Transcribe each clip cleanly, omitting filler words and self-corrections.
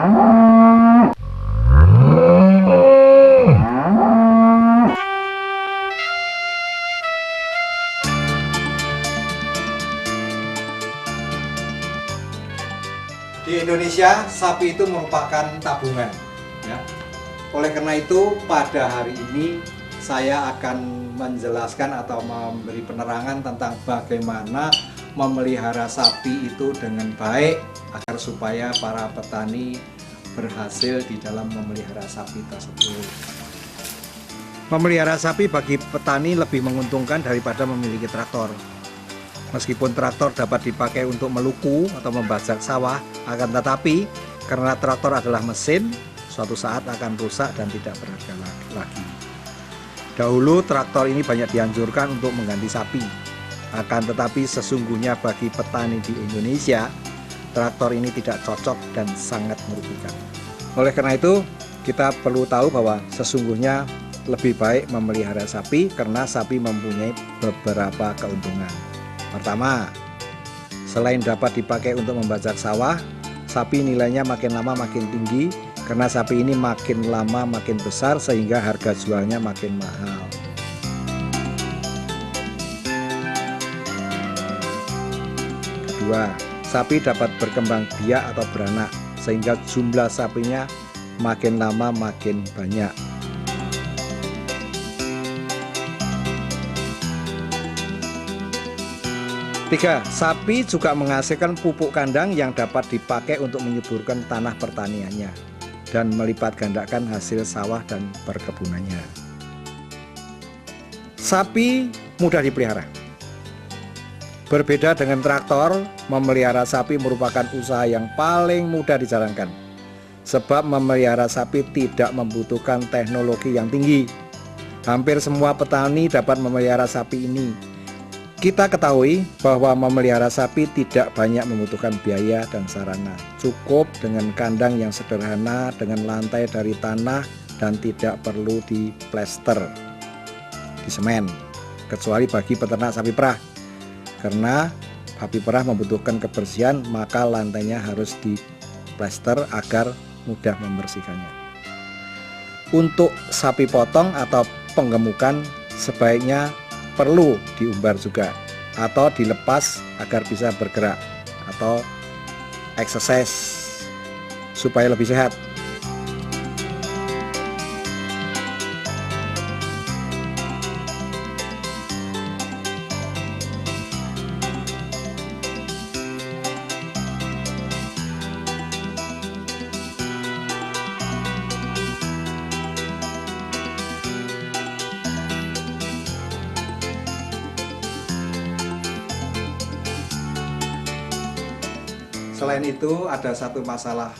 Di Indonesia, sapi itu merupakan tabungan. Ya. Oleh karena itu, pada hari ini saya akan menjelaskan atau memberi penerangan tentang bagaimana memelihara sapi itu dengan baik agar supaya para petani berhasil di dalam memelihara sapi tersebut. Memelihara sapi bagi petani lebih menguntungkan daripada memiliki traktor. Meskipun traktor dapat dipakai untuk meluku atau membajak sawah, akan tetapi karena traktor adalah mesin, suatu saat akan rusak dan tidak berharga lagi. Dahulu traktor ini banyak dianjurkan untuk mengganti sapi. Akan tetapi sesungguhnya bagi petani di Indonesia, traktor ini tidak cocok dan sangat merugikan. Oleh karena itu, kita perlu tahu bahwa sesungguhnya lebih baik memelihara sapi karena sapi mempunyai beberapa keuntungan. Pertama, selain dapat dipakai untuk membajak sawah, sapi nilainya makin lama makin tinggi karena sapi ini makin lama makin besar sehingga harga jualnya makin mahal. Kedua, sapi dapat berkembang biak atau beranak sehingga jumlah sapinya makin lama makin banyak. Tiga, sapi juga menghasilkan pupuk kandang yang dapat dipakai untuk menyuburkan tanah pertaniannya dan melipat gandakan hasil sawah dan perkebunannya. Sapi mudah dipelihara. Berbeda dengan traktor, memelihara sapi merupakan usaha yang paling mudah dijalankan. Sebab memelihara sapi tidak membutuhkan teknologi yang tinggi. Hampir semua petani dapat memelihara sapi ini. Kita ketahui bahwa memelihara sapi tidak banyak membutuhkan biaya dan sarana. Cukup dengan kandang yang sederhana dengan lantai dari tanah dan tidak perlu diplester, disemen, kecuali bagi peternak sapi perah. Karena sapi perah membutuhkan kebersihan, maka lantainya harus diplester agar mudah membersihkannya. Untuk sapi potong atau penggemukan sebaiknya perlu diumbar juga atau dilepas agar bisa bergerak atau exercise supaya lebih sehat. Selain itu, ada satu masalah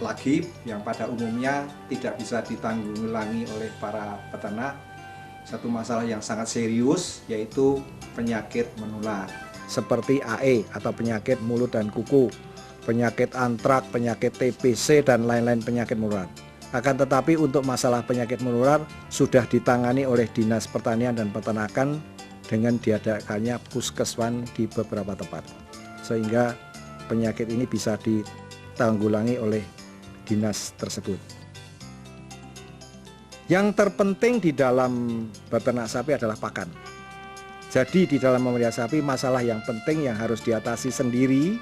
lagi yang pada umumnya tidak bisa ditanggulangi oleh para peternak. Satu masalah yang sangat serius, yaitu penyakit menular seperti AE atau penyakit mulut dan kuku, penyakit antrak, penyakit TBC, dan lain-lain penyakit menular. Akan tetapi untuk masalah penyakit menular sudah ditangani oleh Dinas Pertanian dan Peternakan dengan diadakannya puskeswan di beberapa tempat, sehingga penyakit ini bisa ditanggulangi oleh dinas tersebut. Yang terpenting di dalam beternak sapi adalah pakan. Jadi di dalam memelihara sapi, masalah yang penting yang harus diatasi sendiri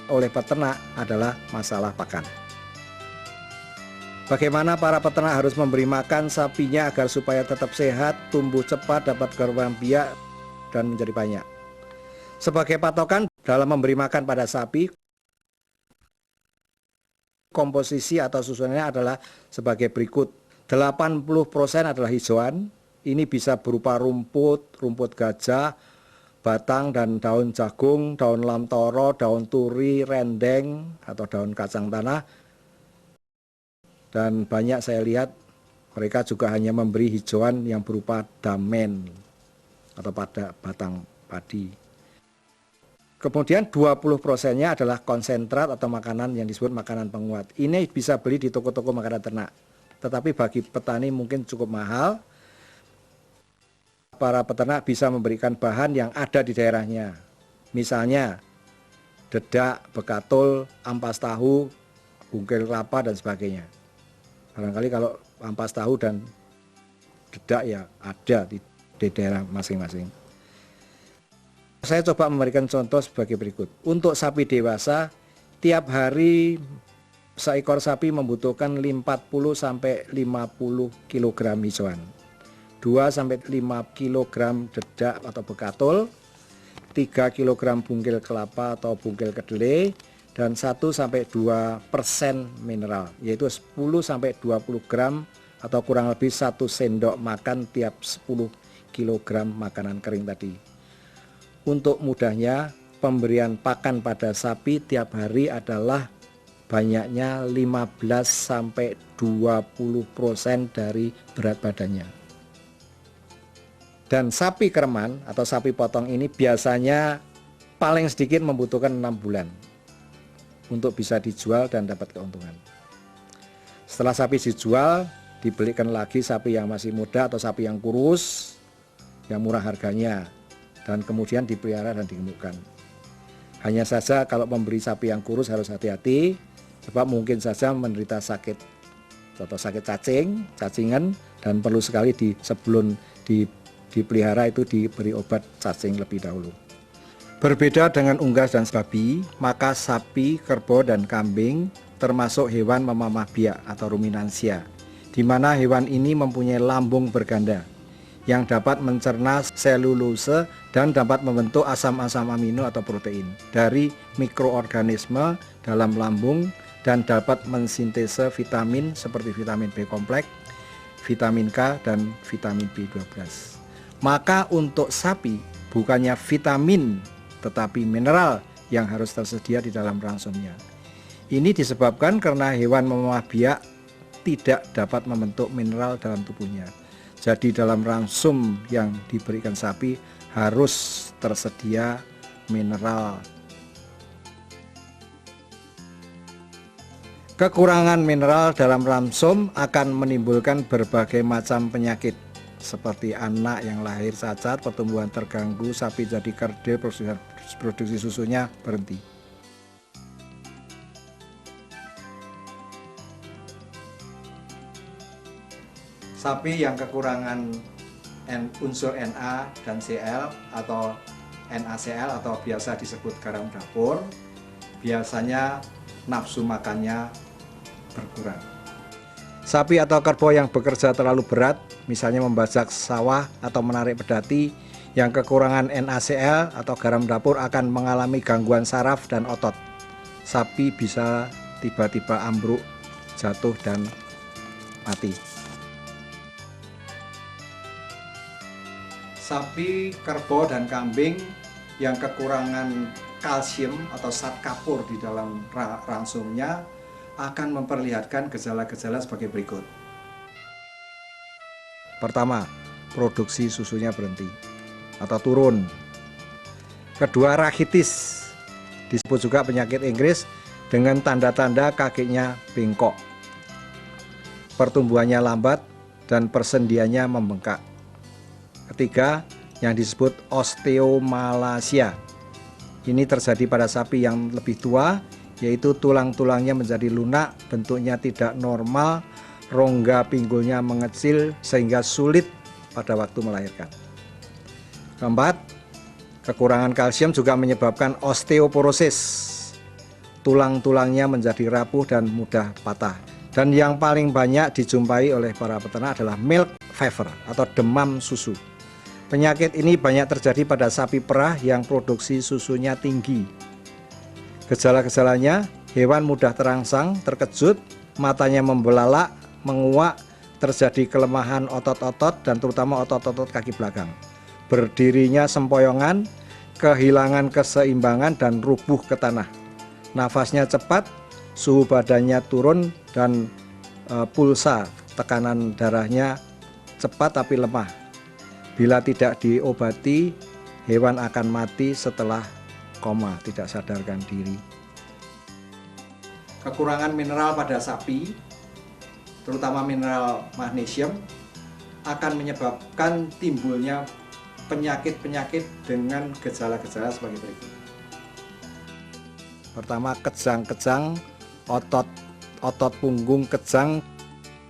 oleh peternak adalah masalah pakan. Bagaimana para peternak harus memberi makan sapinya agar supaya tetap sehat, tumbuh cepat, dapat berkembang biak, dan menjadi banyak. Sebagai patokan dalam memberi makan pada sapi, komposisi atau susunannya adalah sebagai berikut. 80% adalah hijauan, ini bisa berupa rumput, rumput gajah, batang dan daun jagung, daun lamtoro, daun turi, rendeng atau daun kacang tanah. Dan banyak saya lihat mereka juga hanya memberi hijauan yang berupa damen atau pada batang padi. Kemudian 20%-nya adalah konsentrat atau makanan yang disebut makanan penguat. Ini bisa beli di toko-toko makanan ternak. Tetapi bagi petani mungkin cukup mahal. Para peternak bisa memberikan bahan yang ada di daerahnya. Misalnya dedak, bekatul, ampas tahu, bungkil kelapa dan sebagainya. Barangkali kalau ampas tahu dan dedak ya ada di daerah masing-masing. Saya coba memberikan contoh sebagai berikut. Untuk sapi dewasa, tiap hari seekor sapi membutuhkan 40-50 kg hijauan, 2-5 kg dedak atau bekatul, 3 kg bungkil kelapa atau bungkil kedelai, dan 1-2% mineral, yaitu 10-20 gram atau kurang lebih 1 sendok makan tiap 10 kg makanan kering tadi. Untuk mudahnya, pemberian pakan pada sapi tiap hari adalah banyaknya 15-20% dari berat badannya. Dan sapi kereman atau sapi potong ini biasanya paling sedikit membutuhkan 6 bulan untuk bisa dijual dan dapat keuntungan. Setelah sapi dijual, dibelikan lagi sapi yang masih muda atau sapi yang kurus, yang murah harganya, dan kemudian dipelihara dan digemukkan. Hanya saja kalau memberi sapi yang kurus harus hati-hati, sebab mungkin saja menderita sakit atau sakit cacingan, dan perlu sekali sebelum dipelihara itu diberi obat cacing lebih dahulu. Berbeda dengan unggas dan babi, maka sapi, kerbau, dan kambing termasuk hewan memamah biak atau ruminansia, di mana hewan ini mempunyai lambung berganda yang dapat mencerna selulose dan dapat membentuk asam-asam amino atau protein dari mikroorganisme dalam lambung dan dapat mensintese vitamin seperti vitamin B kompleks, vitamin K, dan vitamin B12. Maka untuk sapi bukannya vitamin tetapi mineral yang harus tersedia di dalam ransumnya. Ini disebabkan karena hewan memamah biak tidak dapat membentuk mineral dalam tubuhnya. Jadi dalam ransum yang diberikan sapi harus tersedia mineral. Kekurangan mineral dalam ransum akan menimbulkan berbagai macam penyakit seperti anak yang lahir cacat, pertumbuhan terganggu, sapi jadi kerdil, produksi susunya berhenti. Sapi yang kekurangan unsur Na dan Cl atau NaCl atau biasa disebut garam dapur, biasanya nafsu makannya berkurang. Sapi atau kerbau yang bekerja terlalu berat, misalnya membajak sawah atau menarik pedati, yang kekurangan NaCl atau garam dapur akan mengalami gangguan saraf dan otot. Sapi bisa tiba-tiba ambruk, jatuh, dan mati. Sapi, kerbau, dan kambing yang kekurangan kalsium atau zat kapur di dalam ransumnya akan memperlihatkan gejala-gejala sebagai berikut. Pertama, produksi susunya berhenti atau turun. Kedua, rachitis, disebut juga penyakit Inggris, dengan tanda-tanda kakinya bengkok. Pertumbuhannya lambat dan persendiannya membengkak. Ketiga, yang disebut osteomalacia. Ini terjadi pada sapi yang lebih tua, yaitu tulang-tulangnya menjadi lunak, bentuknya tidak normal, rongga pinggulnya mengecil sehingga sulit pada waktu melahirkan. Keempat, kekurangan kalsium juga menyebabkan osteoporosis. Tulang-tulangnya menjadi rapuh dan mudah patah. Dan yang paling banyak dijumpai oleh para peternak adalah milk fever atau demam susu. Penyakit ini banyak terjadi pada sapi perah yang produksi susunya tinggi. Gejala-gejalanya, hewan mudah terangsang, terkejut, matanya membelalak, menguak, terjadi kelemahan otot-otot dan terutama otot-otot kaki belakang. Berdirinya sempoyongan, kehilangan keseimbangan dan rubuh ke tanah. Nafasnya cepat, suhu badannya turun dan pulsa, tekanan darahnya cepat tapi lemah. Bila tidak diobati, hewan akan mati setelah koma, tidak sadarkan diri. Kekurangan mineral pada sapi, terutama mineral magnesium, akan menyebabkan timbulnya penyakit-penyakit dengan gejala-gejala sebagai berikut. Pertama, kejang-kejang otot otot punggung kejang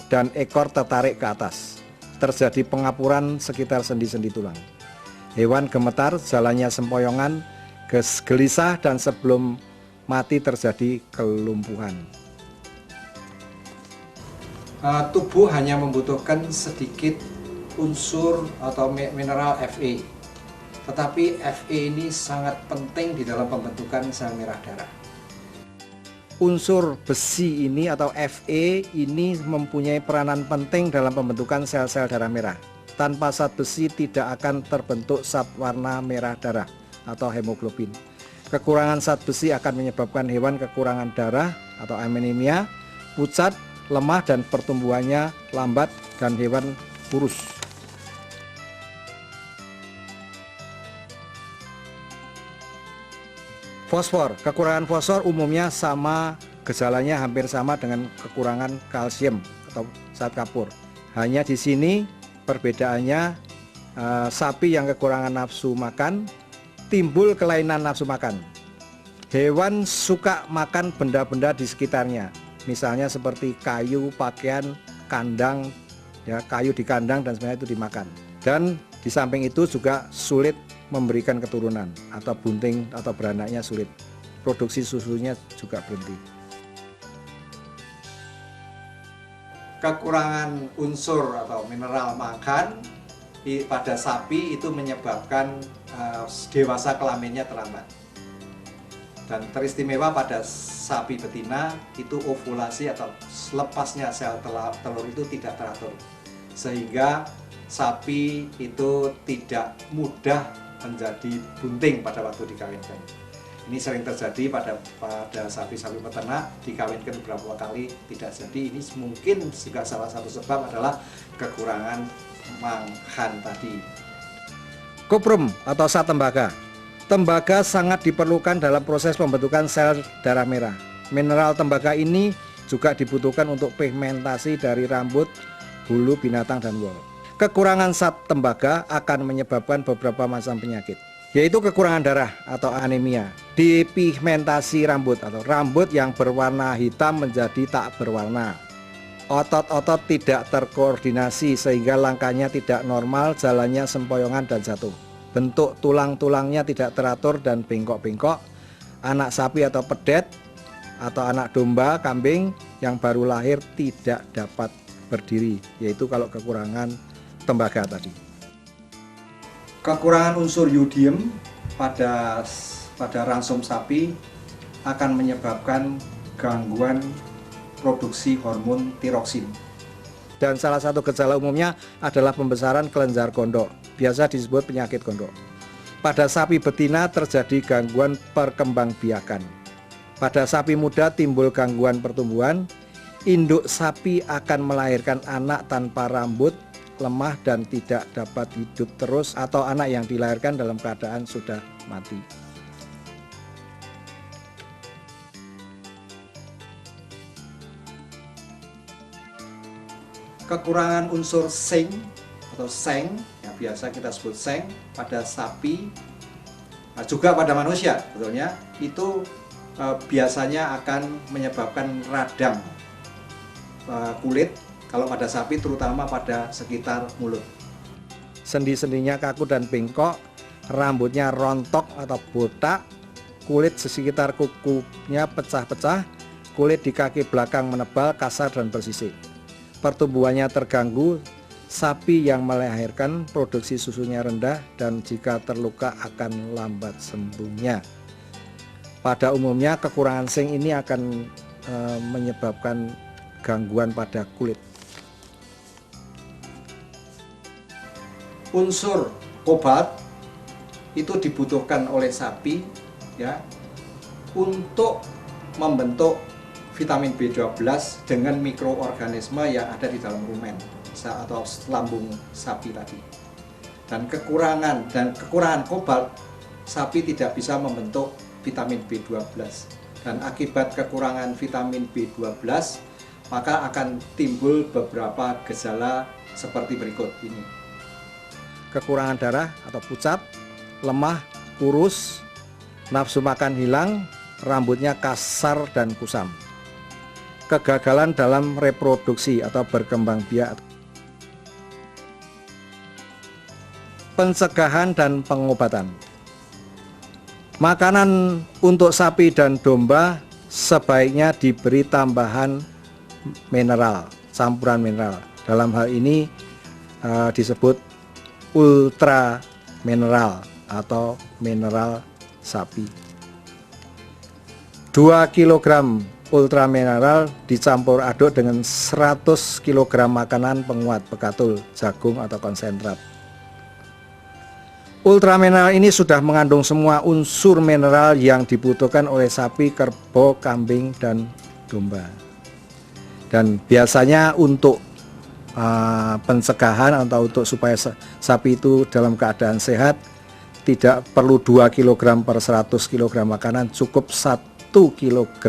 dan ekor tertarik ke atas. Terjadi pengapuran sekitar sendi-sendi tulang. Hewan gemetar, jalannya sempoyongan, gelisah, dan sebelum mati terjadi kelumpuhan. Tubuh hanya membutuhkan sedikit unsur atau mineral Fe, tetapi Fe ini sangat penting di dalam pembentukan sel merah darah. Unsur besi ini atau Fe ini mempunyai peranan penting dalam pembentukan sel-sel darah merah. Tanpa zat besi tidak akan terbentuk zat warna merah darah atau hemoglobin. Kekurangan zat besi akan menyebabkan hewan kekurangan darah atau anemia, pucat, lemah, dan pertumbuhannya lambat, dan hewan kurus. Fosfor, kekurangan fosfor umumnya gejalanya hampir sama dengan kekurangan kalsium atau zat kapur. Hanya di sini perbedaannya, sapi yang kekurangan nafsu makan timbul kelainan nafsu makan. Hewan suka makan benda-benda di sekitarnya, misalnya seperti kayu, pakaian, kandang, ya, kayu di kandang dan sebagainya itu dimakan. Dan di samping itu juga sulit memberikan keturunan, atau bunting atau beranaknya sulit. Produksi susunya juga berhenti. Kekurangan unsur atau mineral makan pada sapi itu menyebabkan dewasa kelaminnya terlambat. Dan teristimewa pada sapi betina itu ovulasi atau lepasnya sel telur itu tidak teratur, sehingga sapi itu tidak mudah menjadi bunting pada waktu dikawinkan. Ini sering terjadi pada sapi-sapi peternak, dikawinkan beberapa kali tidak jadi. Ini mungkin juga salah satu sebab adalah kekurangan makan tadi. Kuprum atau zat tembaga. Tembaga sangat diperlukan dalam proses pembentukan sel darah merah. Mineral tembaga ini juga dibutuhkan untuk pigmentasi dari rambut, bulu binatang, dan wol. Kekurangan zat tembaga akan menyebabkan beberapa macam penyakit, yaitu kekurangan darah atau anemia, depigmentasi rambut atau rambut yang berwarna hitam menjadi tak berwarna, otot-otot tidak terkoordinasi sehingga langkahnya tidak normal, jalannya sempoyongan dan jatuh, bentuk tulang-tulangnya tidak teratur dan bengkok-bengkok, anak sapi atau pedet atau anak domba, kambing yang baru lahir tidak dapat berdiri, yaitu kalau kekurangan tembaga tadi. Kekurangan unsur yodium pada ransum sapi akan menyebabkan gangguan produksi hormon tiroksin. Dan salah satu gejala umumnya adalah pembesaran kelenjar gondok, biasa disebut penyakit gondok. Pada sapi betina terjadi gangguan perkembangbiakan. Pada sapi muda timbul gangguan pertumbuhan. Induk sapi akan melahirkan anak tanpa rambut, lemah, dan tidak dapat hidup terus, atau anak yang dilahirkan dalam keadaan sudah mati. Kekurangan unsur zinc atau seng, yang biasa kita sebut seng, pada sapi, juga pada manusia sebetulnya, itu biasanya akan menyebabkan radang kulit. Kalau pada sapi terutama pada sekitar mulut. Sendi-sendinya kaku dan bengkok, rambutnya rontok atau botak, kulit di sekitar kukunya pecah-pecah, kulit di kaki belakang menebal, kasar, dan bersisik. Pertumbuhannya terganggu, sapi yang melahirkan produksi susunya rendah, dan jika terluka akan lambat sembuhnya. Pada umumnya kekurangan zinc ini akan menyebabkan gangguan pada kulit. Unsur kobalt itu dibutuhkan oleh sapi, ya, untuk membentuk vitamin B12 dengan mikroorganisme yang ada di dalam rumen atau lambung sapi tadi. Dan kekurangan kobalt, sapi tidak bisa membentuk vitamin B12. Dan akibat kekurangan vitamin B12, maka akan timbul beberapa gejala seperti berikut ini. Kekurangan darah atau pucat, lemah, kurus, nafsu makan hilang, rambutnya kasar dan kusam. kegagalan dalam reproduksi atau berkembang biak. Pencegahan dan pengobatan. Makanan untuk sapi dan domba sebaiknya diberi tambahan mineral, campuran mineral. Dalam hal ini disebut ultra mineral atau mineral sapi. 2 kg ultra mineral dicampur aduk dengan 100 kg makanan penguat bekatul, jagung atau konsentrat. Ultra mineral ini sudah mengandung semua unsur mineral yang dibutuhkan oleh sapi, kerbau, kambing, dan domba. Dan biasanya untuk pencegahan atau untuk supaya sapi itu dalam keadaan sehat, tidak perlu 2 kg per 100 kg makanan, cukup 1 kg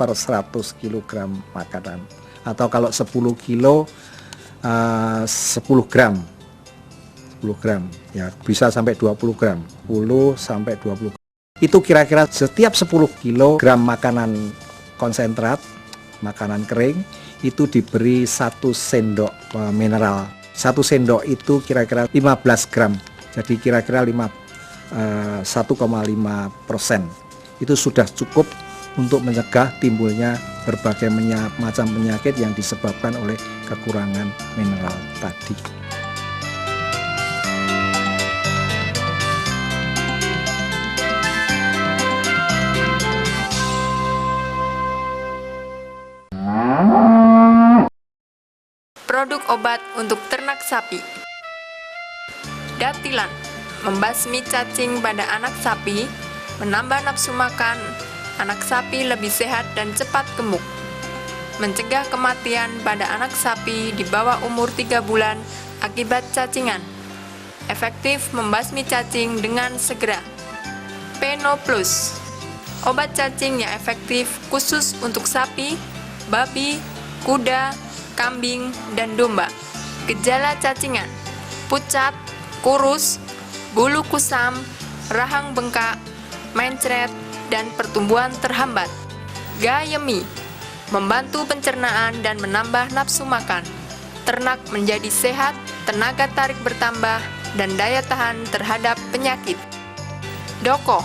per 100 kg makanan. Atau kalau 10 kilo 10 gram ya, bisa sampai 20 gram, 10 sampai 20 gram. Itu kira-kira setiap 10 kg makanan konsentrat, makanan kering, itu diberi 1 sendok mineral. 1 sendok itu kira-kira 15 gram, jadi kira-kira 1,5%. Itu sudah cukup untuk mencegah timbulnya berbagai macam penyakit yang disebabkan oleh kekurangan mineral tadi. Produk obat untuk ternak sapi. Datilan membasmi cacing pada anak sapi, menambah nafsu makan, anak sapi lebih sehat dan cepat gemuk. Mencegah kematian pada anak sapi di bawah umur 3 bulan akibat cacingan. Efektif membasmi cacing dengan segera. Peno Plus, obat cacing yang efektif khusus untuk sapi, babi, kuda, kambing, dan domba. Gejala cacingan: pucat, kurus, bulu kusam, rahang bengkak, mencret, dan pertumbuhan terhambat. Gayemi membantu pencernaan dan menambah nafsu makan. Ternak menjadi sehat, tenaga tarik bertambah, dan daya tahan terhadap penyakit. Doko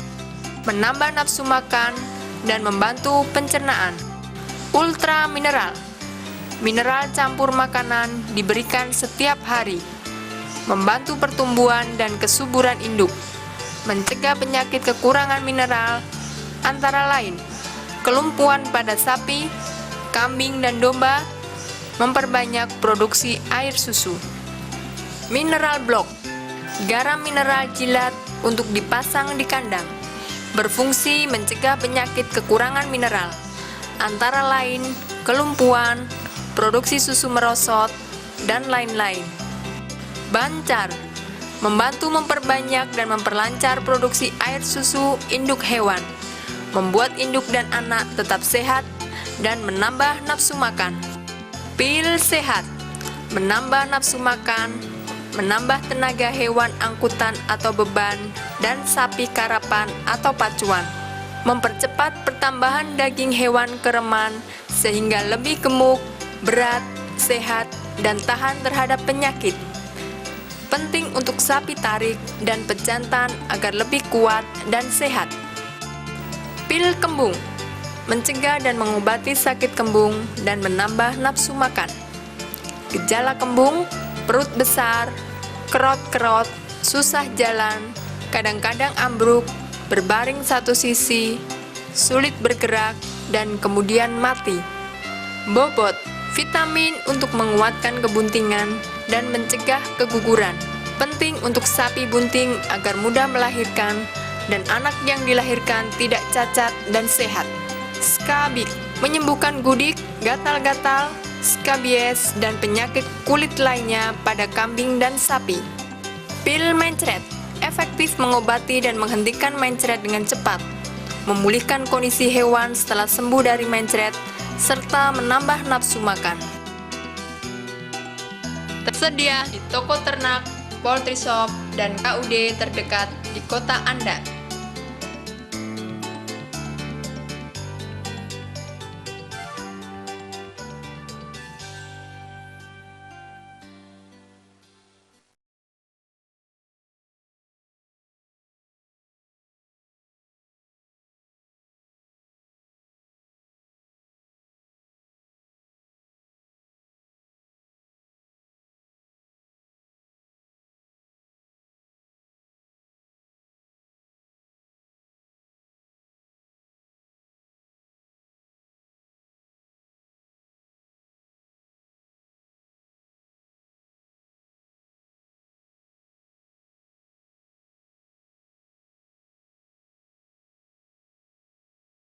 menambah nafsu makan dan membantu pencernaan. Ultra mineral, mineral campur makanan diberikan setiap hari, membantu pertumbuhan dan kesuburan induk, mencegah penyakit kekurangan mineral, antara lain kelumpuhan pada sapi, kambing, dan domba, memperbanyak produksi air susu. Mineral Block, garam mineral jilat untuk dipasang di kandang, berfungsi mencegah penyakit kekurangan mineral, antara lain kelumpuhan, produksi susu merosot, dan lain-lain. Bancar membantu memperbanyak dan memperlancar produksi air susu induk hewan, membuat induk dan anak tetap sehat, dan menambah nafsu makan. Pil sehat menambah nafsu makan, menambah tenaga hewan angkutan atau beban, dan sapi karapan atau pacuan, mempercepat pertambahan daging hewan kereman sehingga lebih gemuk, berat, sehat, dan tahan terhadap penyakit. Penting untuk sapi tarik dan pejantan agar lebih kuat dan sehat. Pil kembung mencegah dan mengobati sakit kembung dan menambah nafsu makan. Gejala kembung: perut besar, kerot-kerot, susah jalan, kadang-kadang ambruk, berbaring satu sisi, sulit bergerak, dan kemudian mati. Bobot, vitamin untuk menguatkan kebuntingan dan mencegah keguguran. Penting untuk sapi bunting agar mudah melahirkan dan anak yang dilahirkan tidak cacat dan sehat. Skabik, menyembuhkan gudik, gatal-gatal, skabies, dan penyakit kulit lainnya pada kambing dan sapi. Pil mencret, efektif mengobati dan menghentikan mencret dengan cepat, memulihkan kondisi hewan setelah sembuh dari mencret, serta menambah nafsu makan. Tersedia di toko ternak, poultry shop, dan KUD terdekat di kota Anda.